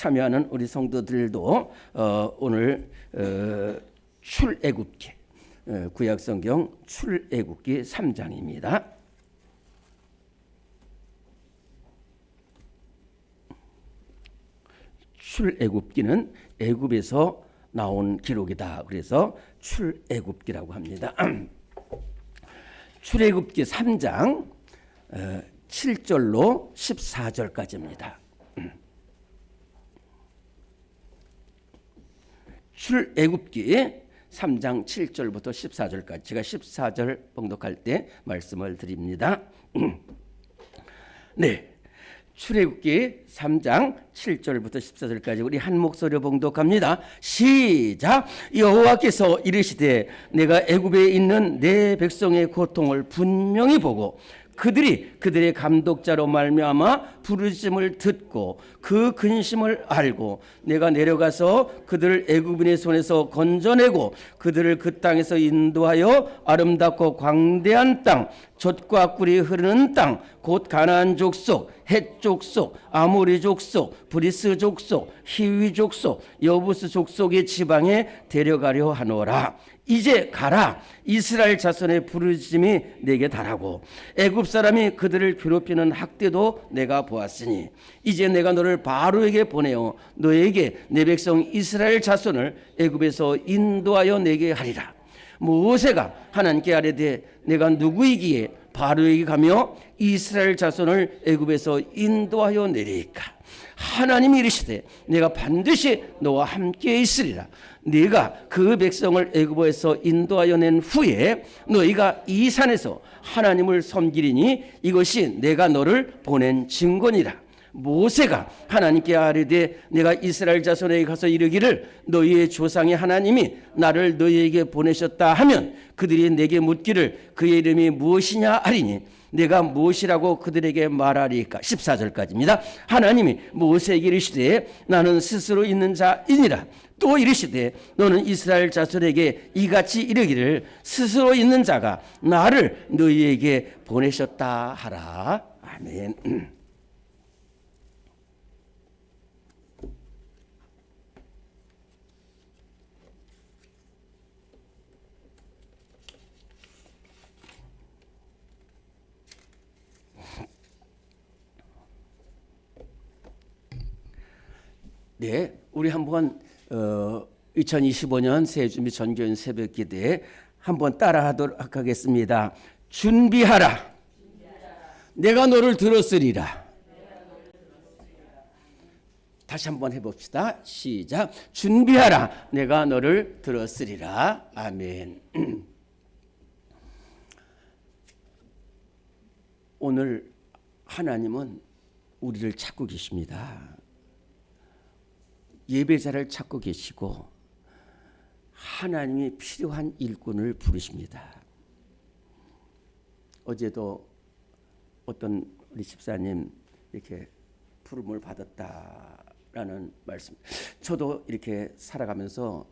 참여하는 우리 성도들도 오늘 출애굽기 구약성경 출애굽기 3장입니다. 출애굽기는 애굽에서 나온 기록이다. 그래서 출애굽기라고 합니다. 출애굽기 3장 7절로 14절까지입니다. 출애굽기 3장 7절부터 14절까지 제가 14절 봉독할 때 말씀을 드립니다. 네, 출애굽기 3장 7절부터 14절까지 우리 한 목소리로 봉독합니다. 시작. 여호와께서 이르시되 내가 애굽에 있는 내 백성의 고통을 분명히 보고 그들이 그들의 감독자로 말미암아 부르심을 듣고 그 근심을 알고 내가 내려가서 그들을 애굽인의 손에서 건져내고 그들을 그 땅에서 인도하여 아름답고 광대한 땅 젖과 꿀이 흐르는 땅 곧 가나안 족속 헷 족속 아모리 족속 브리스 족속 히위 족속 여부스 족속의 지방에 데려가려 하노라. 이제 가라. 이스라엘 자손의 부르심이 내게 달하고 애굽 사람이 그들을 괴롭히는 학대도 내가 보았으니 이제 내가 너를 바로에게 보내어 너에게 내 백성 이스라엘 자손을 애굽에서 인도하여 내게 하리라. 모세가 하나님께 아뢰되 내가 누구이기에 바로에게 가며 이스라엘 자손을 애굽에서 인도하여 내리까. 하나님이 이르시되 내가 반드시 너와 함께 있으리라. 네가 그 백성을 애굽에서 인도하여 낸 후에 너희가 이 산에서 하나님을 섬기리니 이것이 내가 너를 보낸 증거니라. 모세가 하나님께 아뢰되 내가 이스라엘 자손에게 가서 이르기를 너희의 조상의 하나님이 나를 너희에게 보내셨다 하면 그들이 내게 묻기를 그의 이름이 무엇이냐 하리니 내가 무엇이라고 그들에게 말하리까. 14절까지입니다. 하나님이 모세에게 이르시되 나는 스스로 있는 자이니라. 또 이르시되 너는 이스라엘 자손에게 이같이 이르기를 스스로 있는 자가 나를 너희에게 보내셨다 하라. 아멘. 네, 우리 한번 2025년 새해준비 전교인 새벽기도에 한번 따라하도록 하겠습니다. 준비하라. 내가 너를 들었으리라. 다시 한번 해봅시다. 시작. 준비하라. 내가 너를 들었으리라. 아멘. 오늘 하나님은 우리를 찾고 계십니다. 예배자를 찾고 계시고 하나님이 필요한 일꾼을 부르십니다. 어제도 어떤 우리 집사님 이렇게 부름을 받았다라는 말씀. 저도 이렇게 살아가면서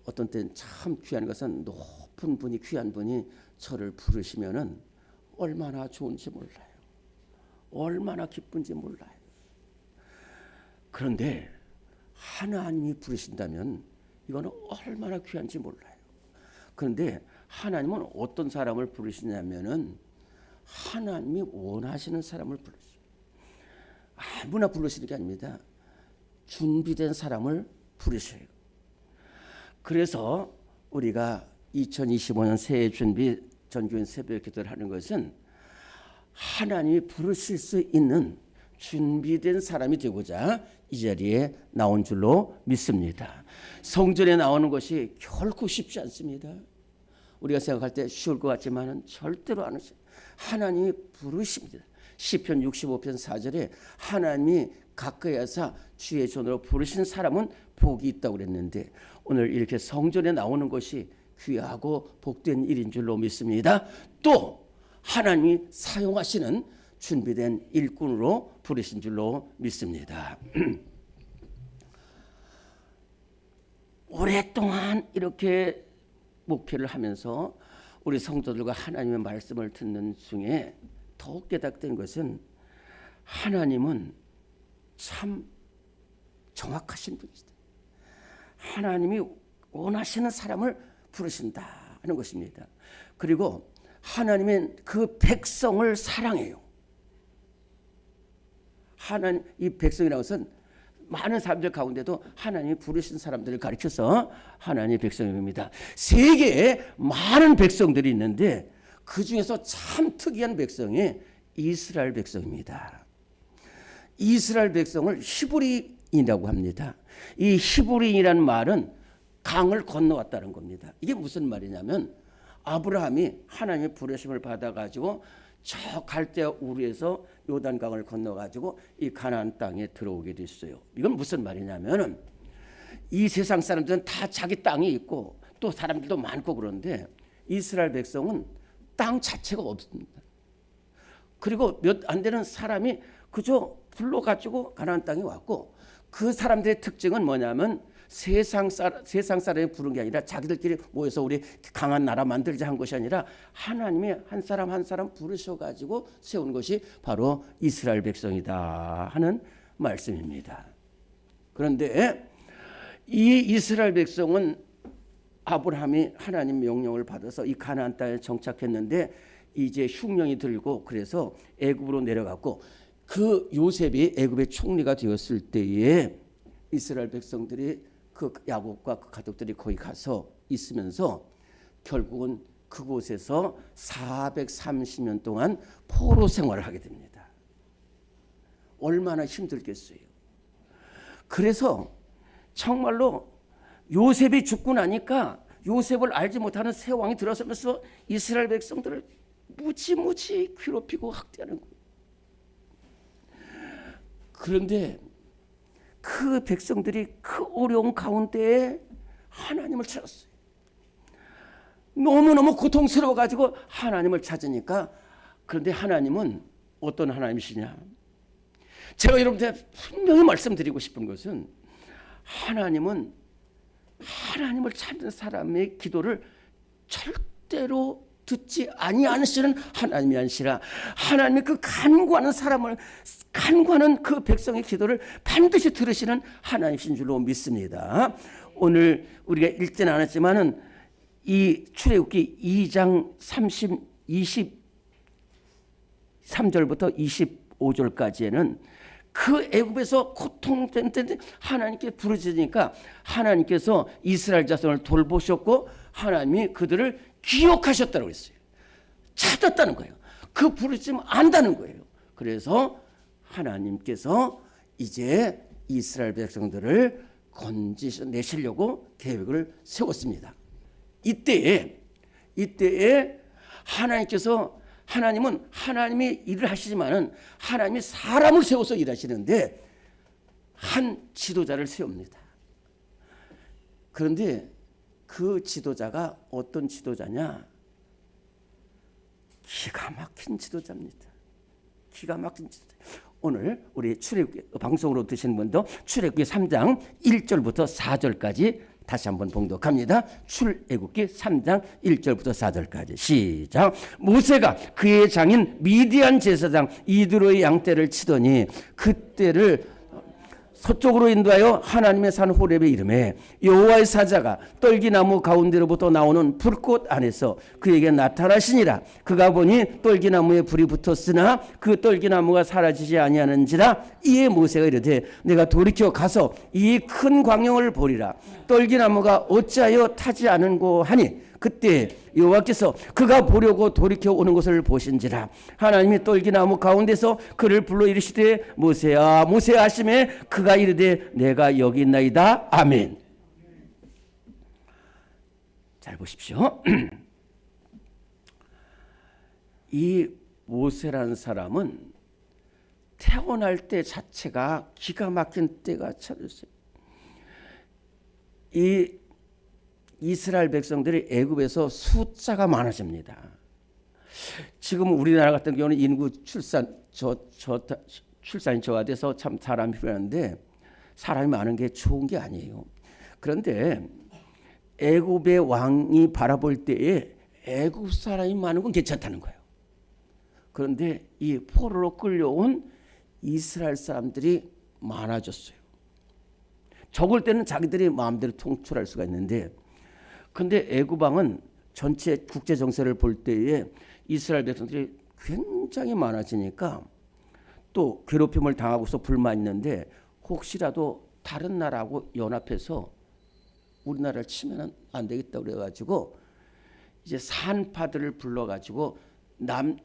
어떤 때는 참 귀한 것은 높은 분이 귀한 분이 저를 부르시면은 얼마나 좋은지 몰라요. 얼마나 기쁜지 몰라요. 그런데 하나님이 부르신다면 이거는 얼마나 귀한지 몰라요. 그런데 하나님은 어떤 사람을 부르시냐면은 하나님이 원하시는 사람을 부르시죠. 아무나 부르시는 게 아닙니다. 준비된 사람을 부르셔요. 그래서 우리가 2025년 새해 준비 전교인 새벽 기도를 하는 것은 하나님이 부르실 수 있는 준비된 사람이 되고자 이 자리에 나온 줄로 믿습니다. 성전에 나오는 것이 결코 쉽지 않습니다. 우리가 생각할 때 쉬울 것 같지만은 절대로 안 하셔요. 하나님이 부르십니다. 시편 65편 4절에 하나님이 가까이 하사 주의 손으로 부르신 사람은 복이 있다고 그랬는데 오늘 이렇게 성전에 나오는 것이 귀하고 복된 일인 줄로 믿습니다. 또 하나님이 사용하시는 준비된 일꾼으로 부르신 줄로 믿습니다. 오랫동안 이렇게 목회를 하면서 우리 성도들과 하나님의 말씀을 듣는 중에 더욱 깨닫던 것은 하나님은 참 정확하신 분이시다. 하나님이 원하시는 사람을 부르신다 하는 것입니다. 그리고 하나님은 그 백성을 사랑해요. 하나님, 이 백성이라는 것은 많은 사람들 가운데도 하나님이 부르신 사람들을 가리켜서 하나님의 백성입니다. 세계에 많은 백성들이 있는데 그 중에서 참 특이한 백성이 이스라엘 백성입니다. 이스라엘 백성을 히브리인이라고 합니다. 이 히브리인이라는 말은 강을 건너왔다는 겁니다. 이게 무슨 말이냐면 아브라함이 하나님의 부르심을 받아가지고 저 갈대아 우르에서 요단강을 건너가지고 이 가나안 땅에 들어오게 됐어요. 이건 무슨 말이냐면은 이 세상 사람들은 다 자기 땅이 있고 또 사람들도 많고 그런데 이스라엘 백성은 땅 자체가 없습니다. 그리고 몇 안 되는 사람이 그저 불러가지고 가나안 땅에 왔고 그 사람들의 특징은 뭐냐면 세상 사람이 부른 게 아니라 자기들끼리 모여서 우리 강한 나라 만들자 한 것이 아니라 하나님이 한 사람 한 사람 부르셔가지고 세운 것이 바로 이스라엘 백성이다 하는 말씀입니다. 그런데 이 이스라엘 백성은 아브라함이 하나님 명령을 받아서 이 가나안 땅에 정착했는데 이제 흉년이 들고 그래서 애굽으로 내려갔고 그 요셉이 애굽의 총리가 되었을 때에 이스라엘 백성들이 그 야곱과 그 가족들이 거기 가서 있으면서 결국은 그곳에서 430년 동안 포로 생활을 하게 됩니다. 얼마나 힘들겠어요. 그래서 정말로 요셉이 죽고 나니까 요셉을 알지 못하는 새 왕이 들어서면서 이스라엘 백성들을 무지무지 괴롭히고 학대하는 거예요. 그런데 그 백성들이 그 어려운 가운데에 하나님을 찾았어요. 너무너무 고통스러워가지고 하나님을 찾으니까 그런데 하나님은 어떤 하나님이시냐? 제가 여러분한테 분명히 말씀드리고 싶은 것은 하나님은 하나님을 찾는 사람의 기도를 절대로 듣지 아니하시는 하나님이 아니시라 하나님이 그 간구하는 그 백성의 기도를 반드시 들으시는 하나님이신 줄로 믿습니다. 오늘 우리가 읽지는 않았지만은 이 출애굽기 2장 23절부터 25절까지에는 그 애굽에서 고통된 때 하나님께 부르짖으니까 하나님께서 이스라엘 자손을 돌보셨고 하나님이 그들을 기억하셨다고 했어요. 찾았다는 거예요. 그 부르짖음 안다는 거예요. 그래서 하나님께서 이제 이스라엘 백성들을 건지내시려고 계획을 세웠습니다. 이때에 하나님은 하나님이 일을 하시지만은 하나님이 사람을 세워서 일하시는데 한 지도자를 세웁니다. 그런데 그 지도자가 어떤 지도자냐? 기가 막힌 지도자입니다. 기가 막힌 지도자. 오늘 우리 출애굽기 방송으로 드시는 분도 출애굽기 3장 1절부터 4절까지 다시 한번 봉독합니다. 출애굽기 3장 1절부터 4절까지 시작. 모세가 그의 장인 미디안 제사장 이드로의 양떼를 치더니 그때를 서쪽으로 인도하여 하나님의 산 호렙에 이르매 여호와의 사자가 떨기나무 가운데로부터 나오는 불꽃 안에서 그에게 나타나시니라. 그가 보니 떨기나무에 불이 붙었으나 그 떨기나무가 사라지지 아니하는지라. 이에 모세가 이르되 내가 돌이켜 가서 이 큰 광영을 보리라. 떨기나무가 어찌하여 타지 않은고 하니 그때 여호와께서 그가 보려고 돌이켜 오는 것을 보신지라. 하나님이 떨기나무 가운데서 그를 불러 이르시되 모세야 모세야 하시매 그가 이르되 내가 여기 있나이다. 아멘. 잘 보십시오. 이 모세라는 사람은 태어날 때 자체가 기가 막힌 때가 찾았어요. 이 이스라엘 백성들이 애굽에서 숫자가 많아집니다. 지금 우리나라 같은 경우는 인구 출산이 저하돼서 참 사람이 필요한데 사람이 많은 게 좋은 게 아니에요. 그런데 애굽의 왕이 바라볼 때에 애굽 사람이 많은 건 괜찮다는 거예요. 그런데 이 포로로 끌려온 이스라엘 사람들이 많아졌어요. 적을 때는 자기들이 마음대로 통출할 수가 있는데, 근데 애굽 왕은 전체 국제 정세를 볼 때에 이스라엘 백성들이 굉장히 많아지니까 또 괴롭힘을 당하고서 불만 있는데, 혹시라도 다른 나라하고 연합해서 우리나라를 치면 안 되겠다 그래가지고 이제 산파들을 불러가지고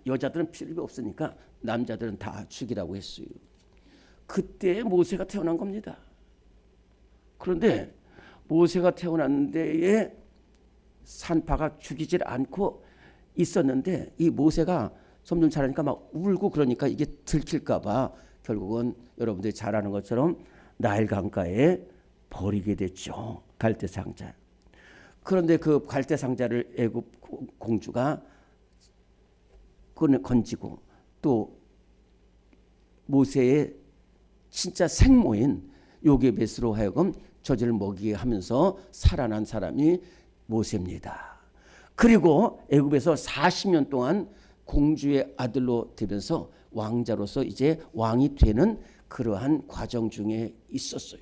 여자들은 필요 없으니까 남자들은 다 죽이라고 했어요. 그때 모세가 태어난 겁니다. 그런데 모세가 태어난 데에 산파가 죽이질 않고 있었는데, 이 모세가 점점 자라니까 막 울고 그러니까 이게 들킬까 봐 결국은 여러분들이 잘 아는 것처럼 나일 강가에 버리게 됐죠. 갈대 상자. 그런데 그 갈대 상자를 애굽 공주가 건지고 또 모세의 진짜 생모인 요게벳으로 하여금 젖을 먹이게 하면서 살아난 사람이 모세입니다. 그리고 애굽에서 40년 동안 공주의 아들로 되면서 왕자로서 이제 왕이 되는 그러한 과정 중에 있었어요.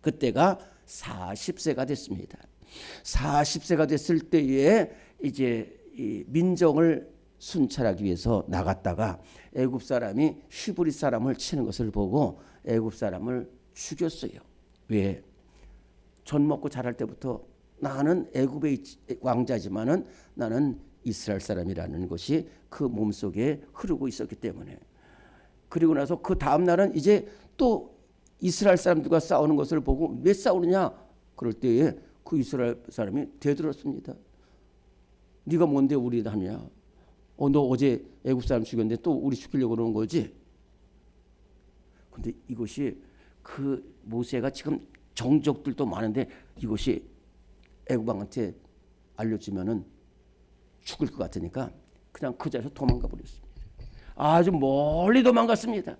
그때가 40세가 됐습니다. 40세가 됐을 때에 이제 이 민정을 순찰하기 위해서 나갔다가 애굽 사람이 히브리 사람을 치는 것을 보고 애굽 사람을 죽였어요. 왜? 젖 먹고 자랄 때부터 나는 애굽의 왕자지만은 나는 이스라엘 사람이라는 것이 그 몸속에 흐르고 있었기 때문에. 그리고 나서 그 다음 날은 이제 또 이스라엘 사람들과 싸우는 것을 보고 왜 싸우느냐? 그럴 때에 그 이스라엘 사람이 대들었습니다. 네가 뭔데 우리 하냐? 너 어제 애굽 사람 죽였는데 또 우리 죽이려고 그러는 거지? 근데 이것이 그 모세가 지금 정적들도 많은데 이것이 애굽 왕한테 알려주면은 죽을 것 같으니까 그냥 그 자리에서 도망가 버렸습니다. 아주 멀리 도망갔습니다.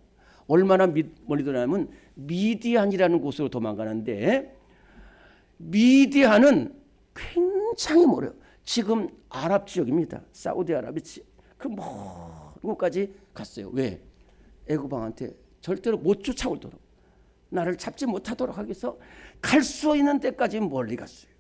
얼마나 멀리 도망가면 미디안이라는 곳으로 도망가는데, 미디안은 굉장히 멀어요. 지금 아랍 지역입니다. 사우디아라비아 그 먼 곳까지 갔어요. 왜? 애굽 왕한테 절대로 못 쫓아오도록, 나를 잡지 못하도록 하기 위해서 갈 수 있는 데까지 멀리 갔어요.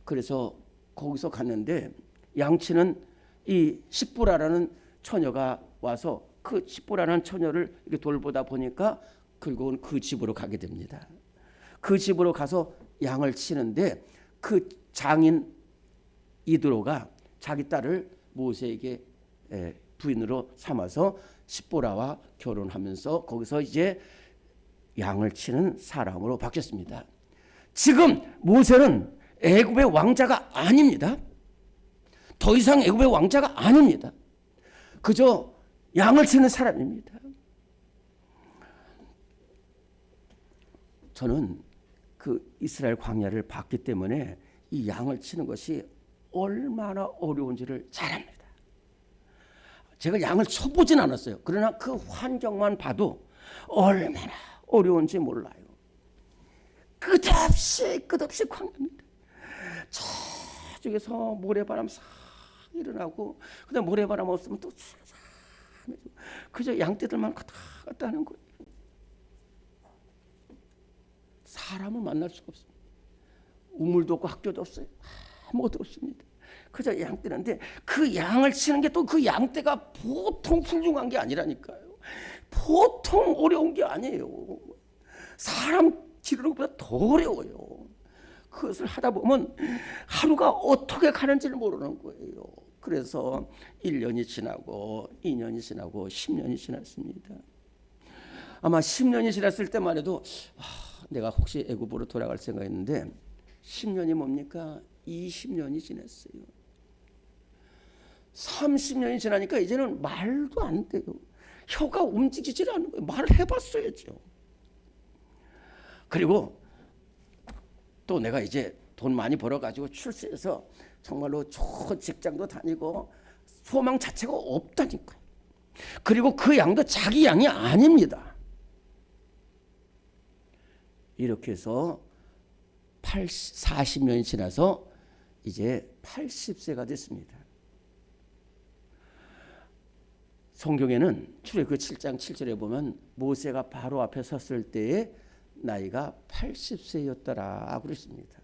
그래서 거기서 갔는데 양치는 이 십보라라는 처녀가 와서 그 십보라라는 처녀를 이렇게 돌보다 보니까 결국은 그 집으로 가게 됩니다. 그 집으로 가서 양을 치는데 그 장인 이드로가 자기 딸을 모세에게 부인으로 삼아서 십보라와 결혼하면서 거기서 이제 양을 치는 사람으로 바뀌었습니다. 지금 모세는 애굽의 왕자가 아닙니다. 더 이상 애굽의 왕자가 아닙니다. 그저 양을 치는 사람입니다. 저는 그 이스라엘 광야를 봤기 때문에 이 양을 치는 것이 얼마나 어려운지를 잘 압니다. 제가 양을 쳐보진 않았어요. 그러나 그 환경만 봐도 얼마나 어려운지 몰라요. 끝없이 광야입니다. 저쪽에서 모래바람 싹 일어나고 그다음 모래바람 없으면 또 그저 양떼들만 갔다 갔다 하는 거예요. 사람을 만날 수가 없습니다. 우물도 없고 학교도 없어요. 아무것도 없습니다. 그저 양떼인데 그 양을 치는 게 또 그 양떼가 보통 훌륭한 게 아니라니까요. 보통 어려운 게 아니에요. 사람 기르는 것보다 더 어려워요. 그것을 하다 보면 하루가 어떻게 가는지를 모르는 거예요. 그래서 1년이 지나고 2년이 지나고 10년이 지났습니다. 아마 10년이 지났을 때만 해도 내가 혹시 애굽으로 돌아갈 생각했는데 10년이 뭡니까? 20년이 지났어요. 30년이 지나니까 이제는 말도 안 돼요. 혀가 움직이질 않는 거예요. 말을 해봤어야죠. 그리고 또 내가 이제 돈 많이 벌어가지고 출세해서 정말로 좋은 직장도 다니고 소망 자체가 없다니까요. 그리고 그 양도 자기 양이 아닙니다. 이렇게 해서 40년이 지나서 이제 80세가 됐습니다. 성경에는 출애굽기 7장 7절에 보면 모세가 바로 앞에 섰을 때에 나이가 80세였더라 그랬습니다.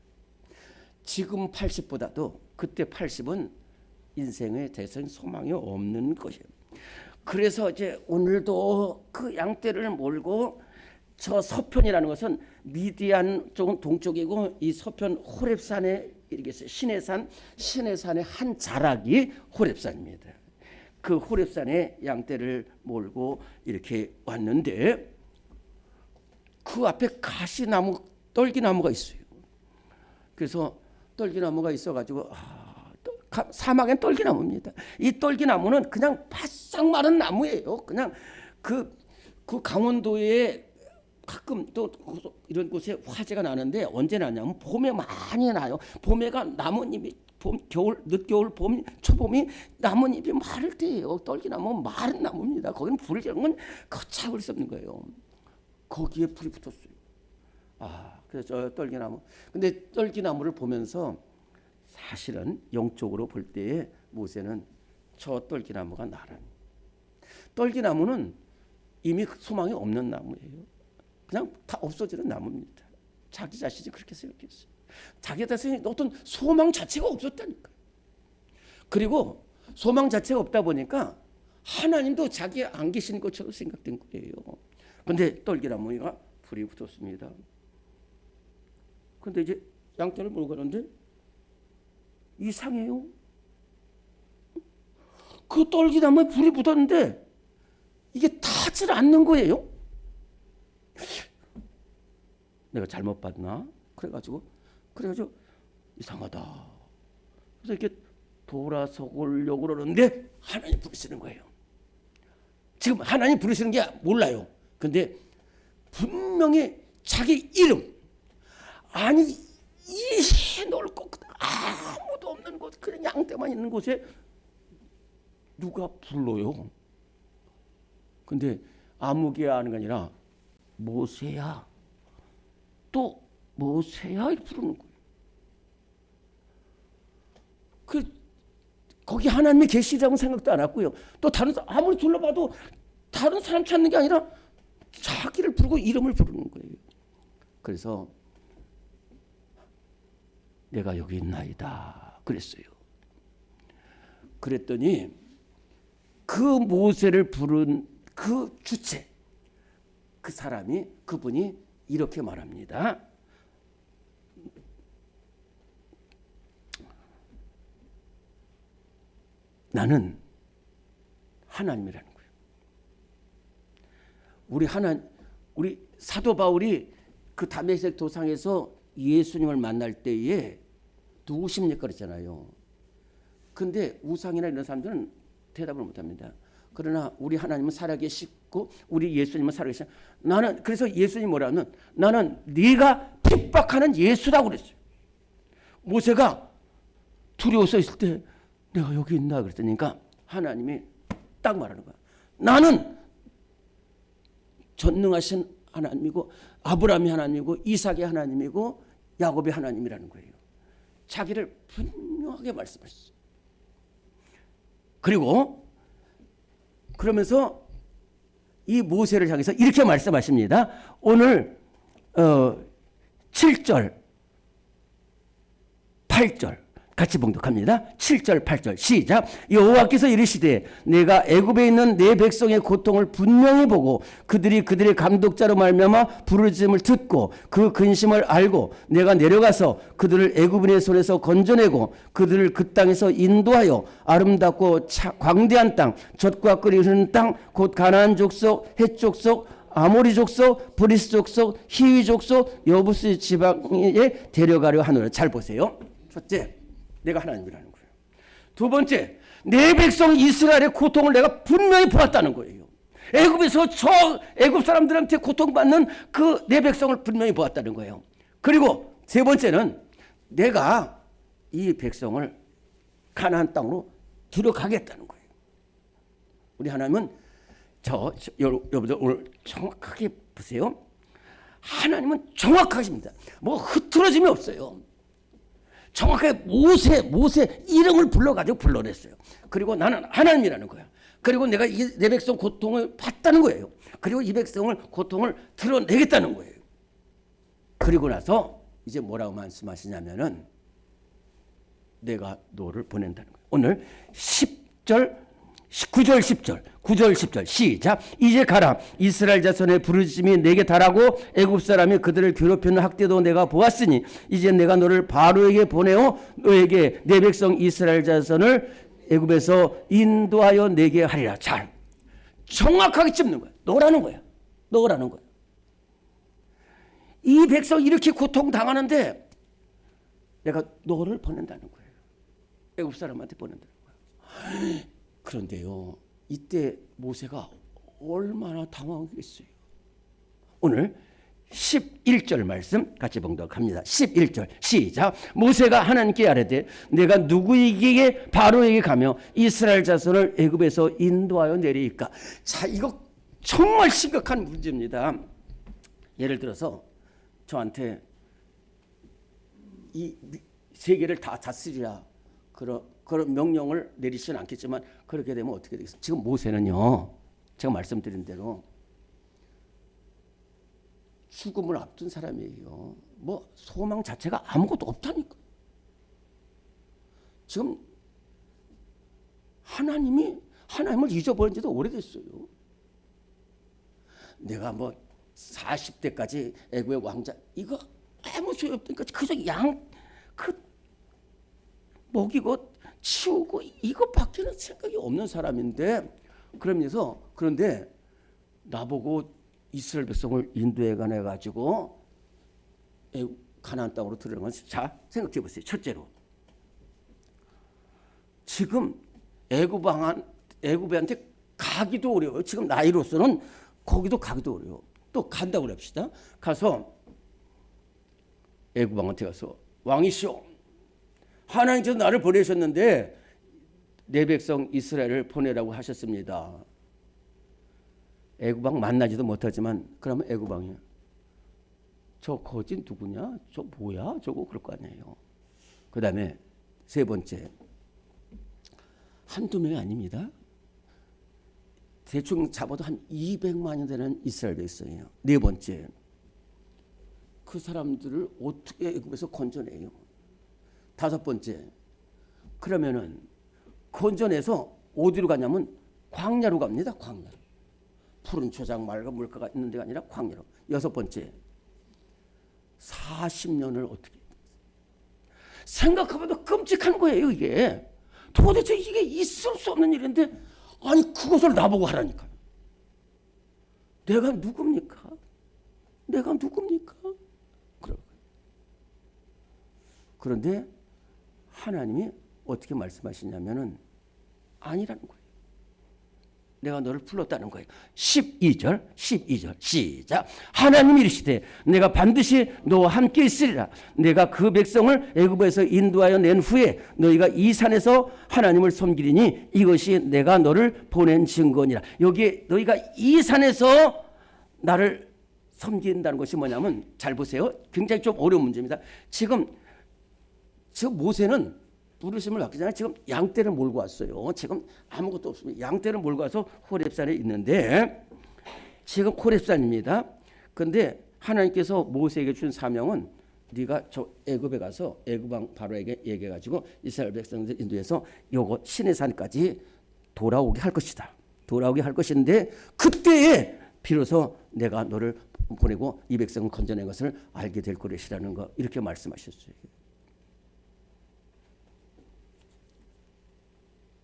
지금 80보다도 그때 80은 인생에 대해서는 소망이 없는 것이에요. 그래서 이제 오늘도 그 양떼를 몰고 저 서편이라는 것은 미디안 쪽은 동쪽이고 이 서편 호렙산에 이렇게 있어요. 시내산의 한 자락이 호렙산입니다. 그 호렙산에 양떼를 몰고 이렇게 왔는데 그 앞에 가시나무, 떨기나무가 있어요. 그래서 떨기나무가 있어가지고 사막엔 떨기나무입니다. 이 떨기나무는 그냥 바싹 마른 나무예요. 그냥 그 강원도에 가끔 또 이런 곳에 화재가 나는데 언제 나냐면 봄에 많이 나요. 봄에가 나뭇잎이 겨울, 늦겨울, 봄, 초봄이 나뭇잎이 마를 때예요. 떨기나무 마른 나무입니다. 거기는 불을 지는 건 걷잡을 수 없는 거예요. 거기에 불이 붙었어요. 그래서 저 떨기나무. 근데 떨기나무를 보면서 사실은 영적으로 볼 때에 모세는 저 떨기나무가 나라니. 떨기나무는 이미 소망이 없는 나무예요. 그냥 다 없어지는 나무입니다. 자기 자신이 그렇게 생각했어요. 자기 자신이 어떤 소망 자체가 없었다니까. 그리고 소망 자체가 없다 보니까 하나님도 자기 안 계신 것처럼 생각된 거예요. 그런데 떨기나무가 불이 붙었습니다. 그런데 이제 양떼를 몰고 가는데 이상해요. 그 떨기나무에 불이 붙었는데 이게 타질 않는 거예요. 내가 잘못 봤나? 그래가지고 이상하다. 그래서 이렇게 돌아서 오려고 그러는데 하나님 부르시는 거예요. 지금 하나님 부르시는 게 몰라요. 근데 분명히 자기 이름, 아니 이 넓고 아무도 없는 곳, 그냥 양떼만 있는 곳에 누가 불러요. 근데 아무개야 하는 게 아니라 모세야, 또 모세야 이렇게 부르는 거예요. 거기 하나님이 계시라고 생각도 안 했고요. 또 다른 사람 아무리 둘러봐도 다른 사람 찾는 게 아니라 자기를 부르고 이름을 부르는 거예요. 그래서 내가 여기 있나이다 그랬어요. 그랬더니 그 모세를 부른 그 주체, 그 사람이, 그분이 이렇게 말합니다. 나는 하나님이라는 거예요. 우리 사도 바울이 그 다메섹 도상에서 예수님을 만날 때에 누구십니까 그랬잖아요. 근데 우상이나 이런 사람들은 대답을 못합니다. 그러나 우리 하나님은 살아계시고 우리 예수님은 살아계시고, 나는 그래서 예수님이 뭐라면 나는 네가 핍박하는 예수라고 그랬어요. 모세가 두려워서 있을 때 내가 여기 있나 그랬더니까 하나님이 딱 말하는 거야. 나는 전능하신 하나님이고 아브라함의 하나님이고 이삭의 하나님이고 야곱의 하나님이라는 거예요. 자기를 분명하게 말씀하셨어요. 그리고 그러면서 이 모세를 향해서 이렇게 말씀하십니다. 오늘 7절 8절 같이 봉독합니다. 7절 8절 시작. 여호와께서 이르시되 내가 애굽에 있는 내 백성의 고통을 분명히 보고 그들의 감독자로 말미암아 부르짖음을 듣고 그 근심을 알고 내가 내려가서 그들을 애굽인의 손에서 건져내고 그들을 그 땅에서 인도하여 아름답고 광대한 땅, 젖과 꿀이 흐르는 땅, 곧 가나안 족속, 헷 족속, 아모리 족속, 브리스 족속, 히위 족속, 여부스 지방에 데려가려 하노라. 잘 보세요. 첫째, 내가 하나님이라는 거예요. 두 번째, 내 백성 이스라엘의 고통을 내가 분명히 보았다는 거예요. 애굽에서 저 애굽 사람들한테 고통받는 그 내 백성을 분명히 보았다는 거예요. 그리고 세 번째는 내가 이 백성을 가나안 땅으로 들어가겠다는 거예요. 우리 하나님은 여러분들 오늘 정확하게 보세요. 하나님은 정확하십니다. 뭐 흐트러짐이 없어요. 정확하게 모세 이름을 불러가지고 불러냈어요. 그리고 나는 하나님이라는 거야. 그리고 내가 내 백성 고통을 봤다는 거예요. 그리고 이 백성을 고통을 드러내겠다는 거예요. 그리고 나서 이제 뭐라고 말씀하시냐면은 내가 너를 보낸다는 거예요. 오늘 10절 9절 10절 9절 10절 시작. 이제 가라. 이스라엘 자손의 부르짖음이 내게 달하고 애굽 사람이 그들을 괴롭히는 학대도 내가 보았으니 이제 내가 너를 바로에게 보내어 너에게 내 백성 이스라엘 자손을 애굽에서 인도하여 내게 하리라. 잘 정확하게 짚는 거야. 너라는 거야. 너라는 거야. 이 백성 이렇게 고통당하는데 내가 너를 보낸다는 거예요. 애굽 사람한테 보낸다는 거야. 그런데요, 이때 모세가 얼마나 당황했겠어요. 오늘 11절 말씀 같이 봉독합니다. 11절 시작. 모세가 하나님께 아뢰되 내가 누구에게 바로에게 가며 이스라엘 자손을 애굽에서 인도하여 내리까. 자, 이거 정말 심각한 문제입니다. 예를 들어서 저한테 이 세계를 다 다스리라 그런 명령을 내리지는 않겠지만 그렇게 되면 어떻게 되겠어요? 지금 모세는요, 제가 말씀드린 대로 죽음을 앞둔 사람이에요. 뭐 소망 자체가 아무것도 없다니까. 지금 하나님을 잊어버린 지도 오래됐어요. 내가 뭐 40대까지 애굽의 왕자 이거 아무 소용없으니까 그저 먹이고 치우고 이것밖에는 생각이 없는 사람인데 그런데 나보고 이스라엘 백성을 인도해 가내 가지고 가나안 땅으로 들어가는 건, 자 생각해 보세요. 첫째로 지금 애굽한테 가기도 어려워요. 지금 나이로서는 거기도 가기도 어려워. 또 간다고 합시다. 가서 애굽 왕한테 가서 왕이시오, 하나님께서 나를 보내셨는데 내 백성 이스라엘을 보내라고 하셨습니다. 애굽 왕 만나지도 못하지만 그러면 애굽 왕이 저 거진 누구냐? 저 뭐야? 저거 그럴 거 아니에요. 그 다음에 세 번째, 한두 명이 아닙니다. 대충 잡아도 한 200만이 되는 이스라엘 백성이에요. 네 번째, 그 사람들을 어떻게 애굽에서 건져내요? 다섯 번째, 그러면은 건져내서 어디로 가냐면 광야로 갑니다. 광야로. 푸른 초장 맑은 물가가 있는 데가 아니라 광야로. 여섯 번째, 40년을 어떻게, 생각해봐도 끔찍한 거예요. 이게 도대체 이게 있을 수 없는 일인데, 아니 그것을 나보고 하라니까. 내가 누굽니까? 그런데 하나님이 어떻게 말씀하시냐면은 아니라는 거예요. 내가 너를 불렀다는 거예요. 12절 시작. 하나님이 이르시되 내가 반드시 너와 함께 있으리라. 내가 그 백성을 애굽에서 인도하여 낸 후에 너희가 이 산에서 하나님을 섬기리니 이것이 내가 너를 보낸 증거니라. 여기에 너희가 이 산에서 나를 섬긴다는 것이 뭐냐면, 잘 보세요. 굉장히 좀 어려운 문제입니다. 지금 모세는 부르심을 받기 전에 지금 양떼를 몰고 왔어요. 지금 아무것도 없습니다. 양떼를 몰고 와서 호렙산에 있는데, 지금 호렙산입니다. 그런데 하나님께서 모세에게 준 사명은 네가 저 애굽에 가서 애굽 왕 바로에게 얘기해 가지고 이스라엘 백성들 인도해서 요거 시내산까지 돌아오게 할 것이다. 돌아오게 할 것인데 그때에 비로소 내가 너를 보내고 이 백성을 건져낸 것을 알게 될 것이라는 거, 이렇게 말씀하셨어요.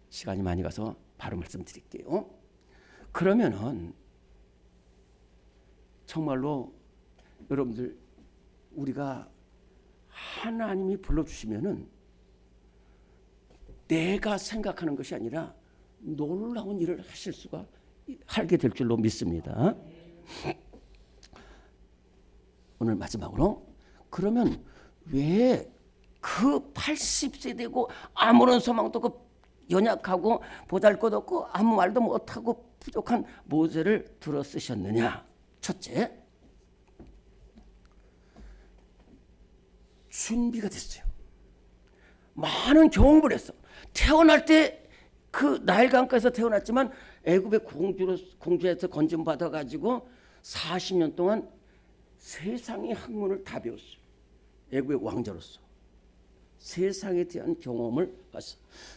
시간이 많이 가서 바로 말씀드릴게요. 그러면은 정말로 여러분들, 우리가 하나님이 불러주시면은 내가 생각하는 것이 아니라 놀라운 일을 하게 될 줄로 믿습니다. 오늘 마지막으로, 그러면 왜 그 80세 되고 아무런 소망도 없고 연약하고 보잘것없고 아무 말도 못하고 부족한 모세를 들어 쓰셨느냐? 첫째, 준비가 됐어요. 많은 경험을 했어. 태어날 때 그 나일 강가에서 태어났지만 애굽의 공주에서 건진 받아가지고 40년 동안 세상의 학문을 다 배웠어요. 애굽의 왕자로서 세상에 대한 경험을 봤어.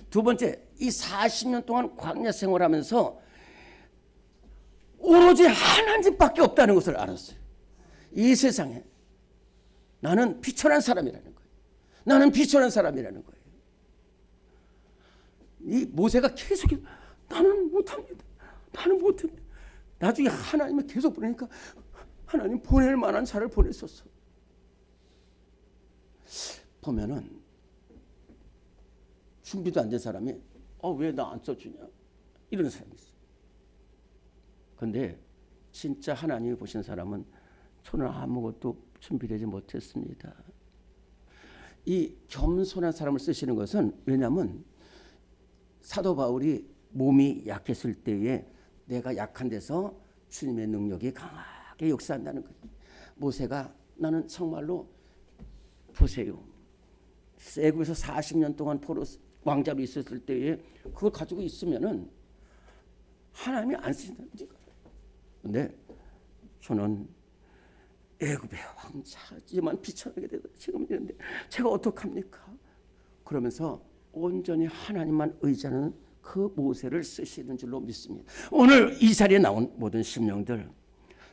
두 번째, 이 40년 동안 광야 생활하면서 오로지 하나님밖에 없다는 것을 알았어요. 이 세상에 나는 비천한 사람이라는 거예요. 나는 비천한 사람이라는 거예요. 이 모세가 계속 나는 못합니다. 나는 못합니다. 나중에 하나님이 계속 보내니까 하나님 보낼 만한 자를 보냈었어. 보면은 준비도 안 된 사람이 왜 나 안 써주냐 이런 사람이 있어. 근데 진짜 하나님이 보신 사람은 저는 아무것도 준비되지 못했습니다. 이 겸손한 사람을 쓰시는 것은 왜냐하면 사도 바울이 몸이 약했을 때에 내가 약한 데서 주님의 능력이 강하게 역사한다는 거예요. 모세가 나는 정말로 보세요. 애굽에서 40년 동안 포로 왕자로 있었을 때에 그걸 가지고 있으면은 하나님이 안 쓰신다는 거예요. 근데 저는 애굽의 왕자지만 비천하게 되다 지금 이런데 제가 어떡합니까? 그러면서 온전히 하나님만 의지하는 그 모세를 쓰시는 줄로 믿습니다. 오늘 이 자리에 나온 모든 심령들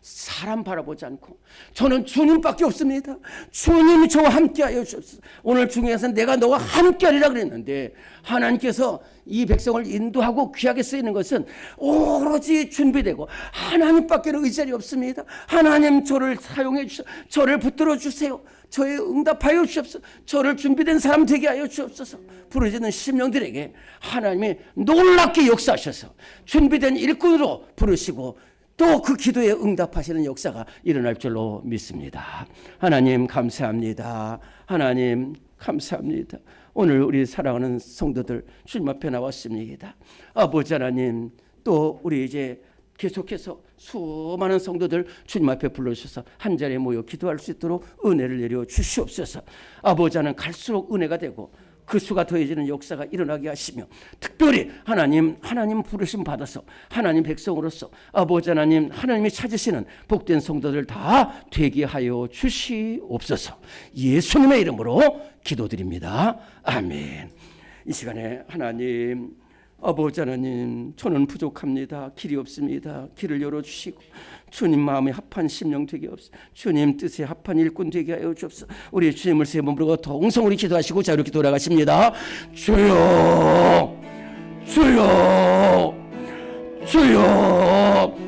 사람 바라보지 않고 저는 주님밖에 없습니다. 주님이 저와 함께하여 주옵소서. 오늘 중에서 내가 너와 함께하리라 그랬는데 하나님께서 이 백성을 인도하고 귀하게 쓰이는 것은 오로지 준비되고 하나님밖에는 의지할 리 없습니다. 하나님 저를 사용해 주셔서 저를 붙들어 주세요. 저의 응답하여 주옵소서. 저를 준비된 사람 되게 하여 주옵소서. 부르짖는 심령들에게 하나님이 놀랍게 역사하셔서 준비된 일꾼으로 부르시고 또 그 기도에 응답하시는 역사가 일어날 줄로 믿습니다. 하나님 감사합니다. 하나님 감사합니다. 오늘 우리 사랑하는 성도들 주님 앞에 나왔습니다. 아버지 하나님 또 우리 이제 계속해서 수많은 성도들 주님 앞에 불러주셔서 한 자리에 모여 기도할 수 있도록 은혜를 내려 주시옵소서. 아버지 하나님 갈수록 은혜가 되고 그 수가 더해지는 역사가 일어나게 하시며 특별히 하나님 부르심 받아서 하나님 백성으로서 아버지 하나님 하나님이 찾으시는 복된 성도들 다 되게 하여 주시옵소서. 예수님의 이름으로 기도드립니다. 아멘. 이 시간에 하나님 아버지 하나님 저는 부족합니다. 길이 없습니다. 길을 열어주시고 주님 마음에 합한 심령 되게 없어 주님 뜻에 합한 일꾼 되게 하여 주옵소서. 우리 주님을 세 번 부르고 동성으로 기도하시고 자 이렇게 돌아가십니다. 주여 주여 주여